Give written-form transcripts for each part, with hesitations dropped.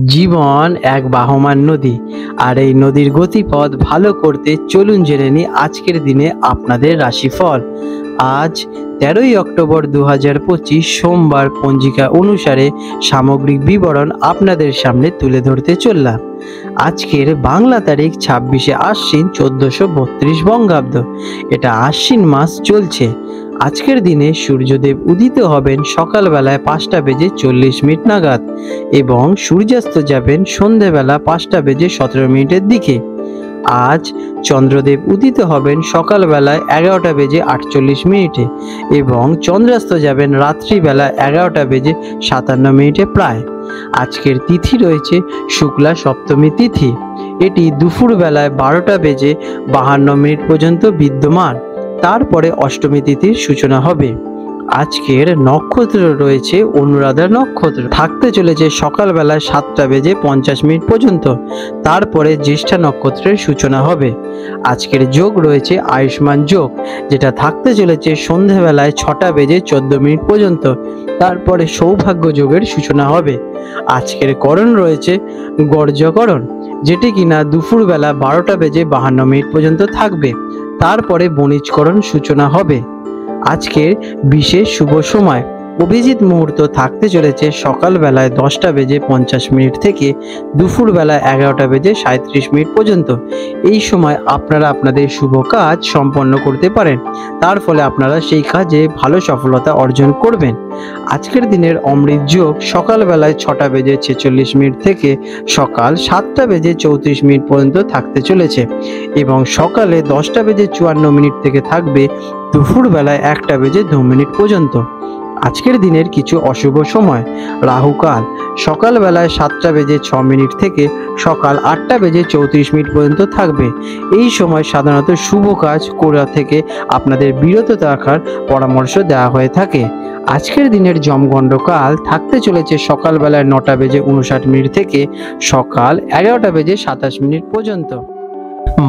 জীবন এক বাহমান নদী, আর এই নদীর গতিপথ ভালো করতে চলুন জেনে নিই আজকের দিনে আপনাদের রাশিফল। আজ 13ই অক্টোবর 2025 সোমবার, পঞ্জিকা অনুসারে সামগ্রিক বিবরণ আপনাদের সামনে তুলে ধরতে চললাম। আজকের বাংলা তারিখ 26শে আশ্বিন 1432 বঙ্গাব্দ। এটা আশ্বিন মাস চলছে। আজকের দিনে সূর্যদেব উদিত হবেন সকালবেলায় 5টা বেজে 40 মিনিট নাগাদ এবং সূর্যাস্ত যাবেন সন্ধেবেলা 5টা বেজে 17 মিনিটের দিকে। আজ চন্দ্রদেব উদিত হবেন সকালবেলায় 11টা বেজে 48 মিনিটে এবং চন্দ্রাস্ত যাবেন রাত্রিবেলা 11টা বেজে 57 মিনিটে প্রায়। আজকের তিথি রয়েছে শুক্লা সপ্তমী তিথি। এটি দুপুরবেলায় 12টা বেজে 52 মিনিট পর্যন্ত বিদ্যমান। তারপরে অষ্টমী তিথির সূচনা হবে। আজকের নক্ষত্র রয়েছে অনুরাধা নক্ষত্র, থাকতে চলেছে সকালবেলা 7টা বেজে 50 মিনিট পর্যন্ত। তারপরে জ্যেষ্ঠা নক্ষত্রের সূচনা হবে। আজকের যোগ রয়েছে আয়ুষ্মান যোগ, যেটা থাকতে চলেছে সন্ধেবেলায় 6টা বেজে 14 মিনিট পর্যন্ত। তারপরে সৌভাগ্য যোগের সূচনা হবে। আজকের করণ রয়েছে গর্জকরণ, যেটি কিনা দুপুরবেলা 12টা বেজে 52 মিনিট পর্যন্ত থাকবে। তারপরে বণিজকরণ সূচনা হবে। আজকের বিশেষ শুভ সময় অভিজিৎ মুহূর্ত থাকতে চলেছে সকালবেলায় 10টা বেজে 50 মিনিট থেকে দুপুরবেলায় 11টা বেজে 37 মিনিট পর্যন্ত। এই সময় আপনারা আপনাদের শুভ কাজ সম্পন্ন করতে পারেন, তার ফলে আপনারা সেই কাজে ভালো সফলতা অর্জন করবেন। আজকের দিনের অমৃত যোগ সকালবেলায় 6টা বেজে 46 মিনিট থেকে সকাল 7টা বেজে 34 মিনিট পর্যন্ত থাকতে চলেছে এবং সকালে 10টা বেজে 54 মিনিট থেকে থাকবে দুপুরবেলায় 1টা বেজে 2 মিনিট পর্যন্ত। আজকের দিনের কিছু অশুভ সময়: রাহুকাল সকালবেলায় 7টা বেজে 6 মিনিট থেকে সকাল 8টা বেজে 34 মিনিট পর্যন্ত থাকবে। এই সময় সাধারণত শুভ কাজ করা থেকে আপনাদের বিরত থাকার পরামর্শ দেওয়া হয়ে থাকে। আজকের দিনের যমগণ্ডকাল থাকতে চলেছে সকালবেলায় 9টা বেজে 59 মিনিট থেকে সকাল 11টা বেজে 27 মিনিট পর্যন্ত।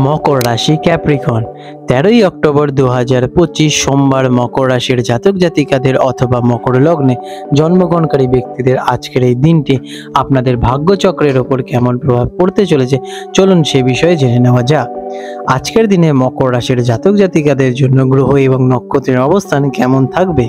মকর রাশি ক্যাপ্রিকন, 13ই অক্টোবর 2025 সোমবার মকর রাশির জাতক জাতিকাদের অথবা মকর লগ্নে জন্মগ্রহণকারী ব্যক্তিদের আজকের এই দিনটি আপনাদের ভাগ্যচক্রের ওপর কেমন প্রভাব পড়তে চলেছে চলুন সে বিষয়ে জেনে নেওয়া যাক। আজকের দিনে মকর রাশির জাতক জাতিকাদের জন্য গ্রহ এবং নক্ষত্রের অবস্থান কেমন থাকবে।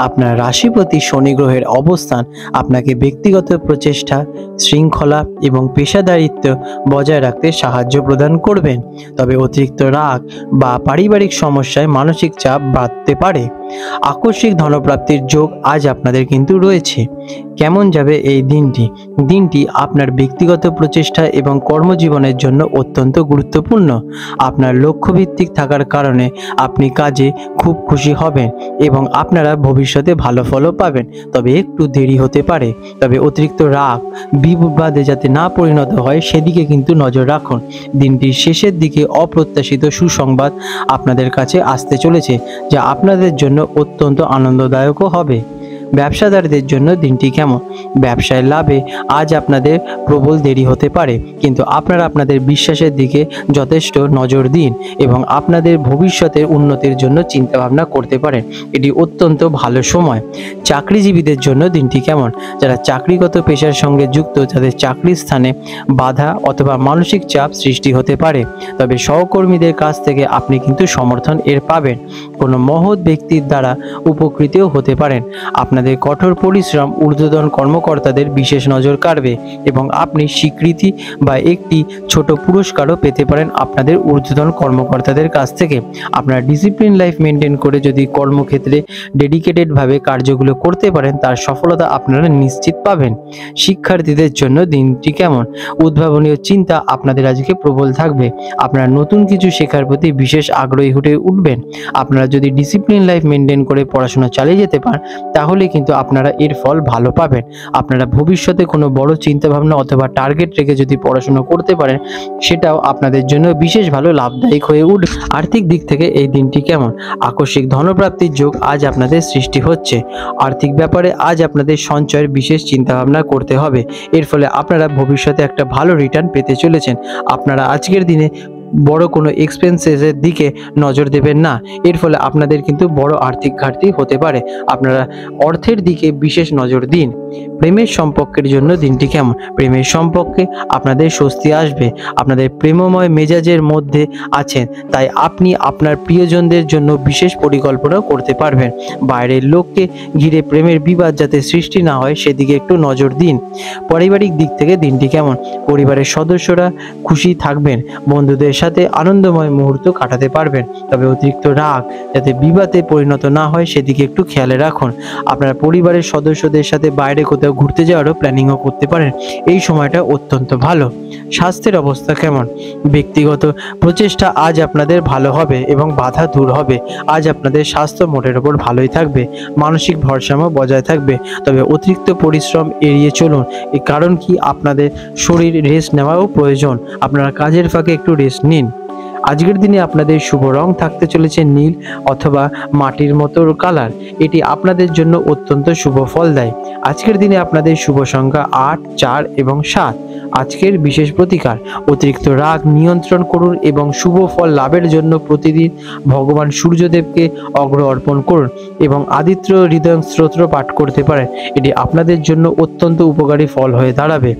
আপনার রাশিপতি শনি গ্রহের অবস্থান আপনাকে ব্যক্তিগত প্রচেষ্টা, শৃঙ্খলা এবং পেশাদারিত্ব বজায় রাখতে সাহায্য প্রদান করবেন। তবে অতিরিক্ত রাগ বা পারিবারিক সমস্যায় মানসিক চাপ বাড়তে পারে। আকস্মিক ধনপ্রাপ্তির যোগ আজ আপনাদের কিন্তু রয়েছে। কেমন যাবে এই দিনটি আপনার ব্যক্তিগত প্রচেষ্টা এবং কর্মজীবনের জন্য অত্যন্ত গুরুত্বপূর্ণ। আপনার লক্ষ্যভিত্তিক থাকার কারণে আপনি কাজে খুব খুশি হবেন এবং আপনারা ভবিষ্যতে ভালো ফলও পাবেন, তবে একটু দেরি হতে পারে। তবে অতিরিক্ত রাগ বিবাদে যাতে না পরিণত হয় সেদিকে কিন্তু নজর রাখুন। দিনটির শেষের দিকে অপ্রত্যাশিত সুসংবাদ আপনাদের কাছে আসতে চলেছে, যা আপনাদের জন্য অত্যন্ত আনন্দদায়কও হবে। ব্যবসাদারদের জন্য দিনটি কেমন? ব্যবসায় লাভে আজ আপনাদের প্রবল দেরি হতে পারে, কিন্তু আপনারা আপনাদের বিশ্বাসের দিকে যথেষ্ট নজর দিন এবং আপনাদের ভবিষ্যতের উন্নতির জন্য চিন্তাভাবনা করতে পারেন। এটি অত্যন্ত ভালো সময়। চাকরিজীবীদের জন্য দিনটি কেমন? যারা চাকরিগত পেশার সঙ্গে যুক্ত, যাদের চাকরির স্থানে বাধা অথবা মানসিক চাপ সৃষ্টি হতে পারে, তবে সহকর্মীদের কাছ থেকে আপনি কিন্তু সমর্থন পাবেন। কোনো মহৎ ব্যক্তির দ্বারা উপকৃতও হতে পারেন। আপনাদের কঠোর পরিশ্রম ঊর্ধ্বতন কর্মকর্তাদের বিশেষ নজর কাড়বে এবং আপনি স্বীকৃতি বা একটি ছোট পুরস্কারও পেতে পারেন আপনাদের ঊর্ধ্বতন কর্মকর্তাদের কাছ থেকে। আপনার ডিসিপ্লিন লাইফ মেনটেন করে যদি কর্মক্ষেত্রে ডেডিকেটেডভাবে কার্যগুলো করতে পারেন, তার সফলতা আপনারা নিশ্চিত পাবেন। শিক্ষার্থীদের জন্য দিনটি কেমন? উদ্ভাবনীয় চিন্তা আপনাদের আজকে প্রবল থাকবে। আপনারা নতুন কিছু শেখার প্রতি বিশেষ আগ্রহী হয়ে উঠবেন। আপনারা যদি ডিসিপ্লিন লাইফ মেনটেন করে পড়াশোনা চালিয়ে যেতে পারেন, তাহলে কিন্তু আপনারা এর ফল ভালো পাবেন। আপনারা ভবিষ্যতে কোনো বড় চিন্তাভাবনা অথবা টার্গেট রেখে যদি পড়াশোনা করতে পারেন, সেটাও আপনাদের জন্য বিশেষ ভালো লাভদায়ক হয়ে উঠবে। আর্থিক দিক থেকে এই দিনটি কেমন? আকস্মিক ধনপ্রাপ্তির যোগ আজ আপনাদের সৃষ্টি হচ্ছে। আর্থিক ব্যাপারে আজ আপনাদের সঞ্চয়ের বিশেষ চিন্তাভাবনা করতে হবে। এর ফলে আপনারা ভবিষ্যতে একটা ভালো রিটার্ন পেতে চলেছেন। আপনারা আজকের দিনে বড় কোনো এক্সপেন্সেসের দিকে নজর দেবেন না। এর ফলে আপনাদের কিন্তু বড় আর্থিক ঘাটতি হতে পারে। আপনারা অর্থের দিকে বিশেষ নজর দিন। প্রেমের সম্পর্কের জন্য দিনটি কেমন? প্রেমের সম্পর্কে আপনাদের স্বস্তি আসবে। আপনাদের প্রেমময় মেজাজের মধ্যে আছেন, তাই আপনি আপনার প্রিয়জনদের জন্য বিশেষ পরিকল্পনা করতে পারবেন। বাইরের লোককে ঘিরে প্রেমের বিবাদ যাতে সৃষ্টি না হয় সেদিকে একটু নজর দিন। পারিবারিক দিক থেকে দিনটি কেমন? পরিবারের সদস্যরা খুশি থাকবেন, বন্ধুদের সাথে আনন্দময় মুহূর্ত কাটাতে পারবেন। তবে অতিরিক্ত রাগ যাতে বিবাদে পরিণত না হয় সেদিকে একটু খেয়াল রাখুন। আপনার পরিবারের সদস্যদের সাথে বাইরে কোথাও ঘুরতে যাওয়ারও প্ল্যানিংও করতে পারেন। এই সময়টা অত্যন্ত ভালো। স্বাস্থ্যের অবস্থা কেমন? ব্যক্তিগত প্রচেষ্টা আজ আপনাদের ভালো হবে এবং বাধা দূর হবে। আজ আপনাদের স্বাস্থ্য মোটের ওপর ভালোই থাকবে, মানসিক ভারসাম্য বজায় থাকবে। তবে অতিরিক্ত পরিশ্রম এড়িয়ে চলুন। এই কারণ কি, আপনাদের শরীর রেস্ট নেওয়াও প্রয়োজন। আপনারা কাজের ফাঁকে একটু রেস্ট নিন। আজকের দিনে আপনাদের শুভ রং থাকতে চলেছে নীল অথবা মাটির মতো কালার। এটি আপনাদের জন্য অত্যন্ত শুভ ফল দেয়। আজকের দিনে আপনাদের শুভ সংখ্যা 8, 4 এবং 7। আজকের বিশেষ প্রতিকার, অতিরিক্ত রাগ নিয়ন্ত্রণ করুন এবং শুভ ফল লাভের জন্য প্রতিদিন ভগবান সূর্যদেবকে অগ্র অর্পণ করুন এবং আদিত্য হৃদয় স্তোত্র পাঠ করতে পারেন। এটি আপনাদের জন্য অত্যন্ত উপকারী ফল হয়ে দাঁড়াবে।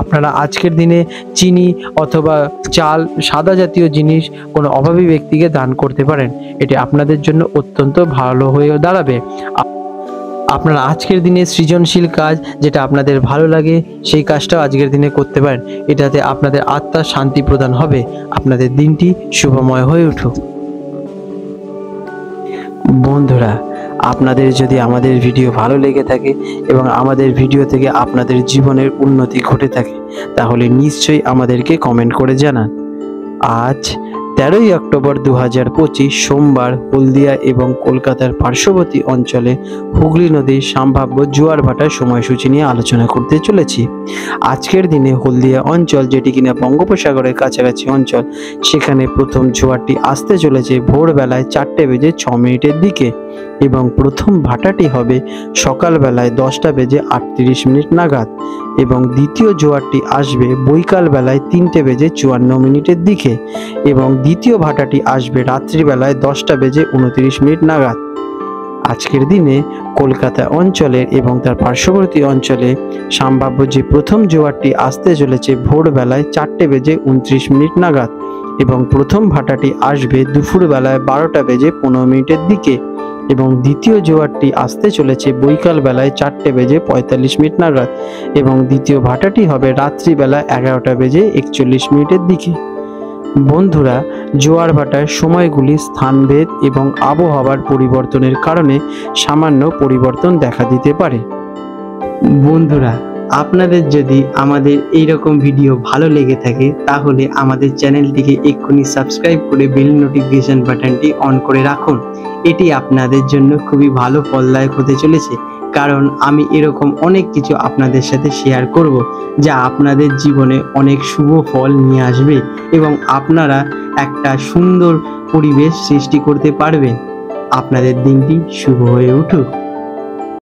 আপনারা আজকের দিনে চিনি অথবা চাল, সাদা জাতীয় জিনিস কোনো অভাবী ব্যক্তিকে দান করতে পারেন। এটি আপনাদের জন্য অত্যন্ত ভালো হয়ে দাঁড়াবে। আপনারা আজকের দিনে সৃজনশীল কাজ যেটা আপনাদের ভালো লাগে সেই কাজটাও আজকের দিনে করতে পারেন। এটাতে আপনাদের আত্মার শান্তি প্রদান হবে। আপনাদের দিনটি শুভময় হয়ে উঠুক। বন্ধুরা, আপনাদের যদি আমাদের ভিডিও ভালো লেগে থাকে এবং আমাদের ভিডিও থেকে আপনাদের জীবনের উন্নতি ঘটে থাকে তাহলে নিশ্চয়ই আমাদেরকে কমেন্ট করে জানান। আজ 13ই অক্টোবর 2025 সোমবার হলদিয়া এবং কলকাতার পার্শ্ববর্তী অঞ্চলে হুগলি নদীর সম্ভাব্য জোয়ার ভাটার সময়সূচি নিয়ে আলোচনা করতে চলেছি। আজকের দিনে হলদিয়া অঞ্চল, যেটি কিনা বঙ্গোপসাগরের কাছাকাছি অঞ্চল, সেখানে প্রথম জোয়ারটি আসতে চলেছে ভোরবেলায় 4:06 দিকে এবং প্রথম ভাটাটি হবে সকালবেলায় 10:38 নাগাদ এবং দ্বিতীয় জোয়ারটি আসবে বৈকালবেলায় 3:54 দিকে এবং দ্বিতীয় ভাটাটি আসবে রাত্রিবেলায় 10:29 নাগাদ। আজকের দিনে কলকাতা অঞ্চলের এবং তার পার্শ্ববর্তী অঞ্চলে সম্ভাব্য যে প্রথম জোয়ারটি আসতে চলেছে ভোরবেলায় 4:29 নাগাদ এবং প্রথম ভাটাটি আসবে দুপুরবেলায় 12:15 দিকে এবং দ্বিতীয় জোয়ারটি আসতে চলেছে বৈকাল বেলায় 4:45 নাগাদ এবং দ্বিতীয় ভাটাটি হবে রাত্রিবেলা 11:41 দিকে। বন্ধুরা, জোয়ার ভাটার সময়গুলি স্থানভেদ এবং আবহাওয়ার পরিবর্তনের কারণে সামান্য পরিবর্তন দেখা দিতে পারে। বন্ধুরা, আপনাদের যদি আমাদের এই রকম ভিডিও ভালো লেগে থাকে তাহলে আমাদের চ্যানেলটিকে এক্ষুনি সাবস্ক্রাইব করে বেল নোটিফিকেশন বাটনটি অন করে রাখুন। এটি আপনাদের জন্য খুবই ভালো ফলদায়ক হতে চলেছে, কারণ আমি এরকম অনেক কিছু আপনাদের সাথে শেয়ার করব যা আপনাদের জীবনে অনেক শুভ ফল নিয়ে আসবে এবং আপনারা একটা সুন্দর পরিবেশ সৃষ্টি করতে পারবেন। আপনাদের দিনটি শুভ হয়ে উঠুক।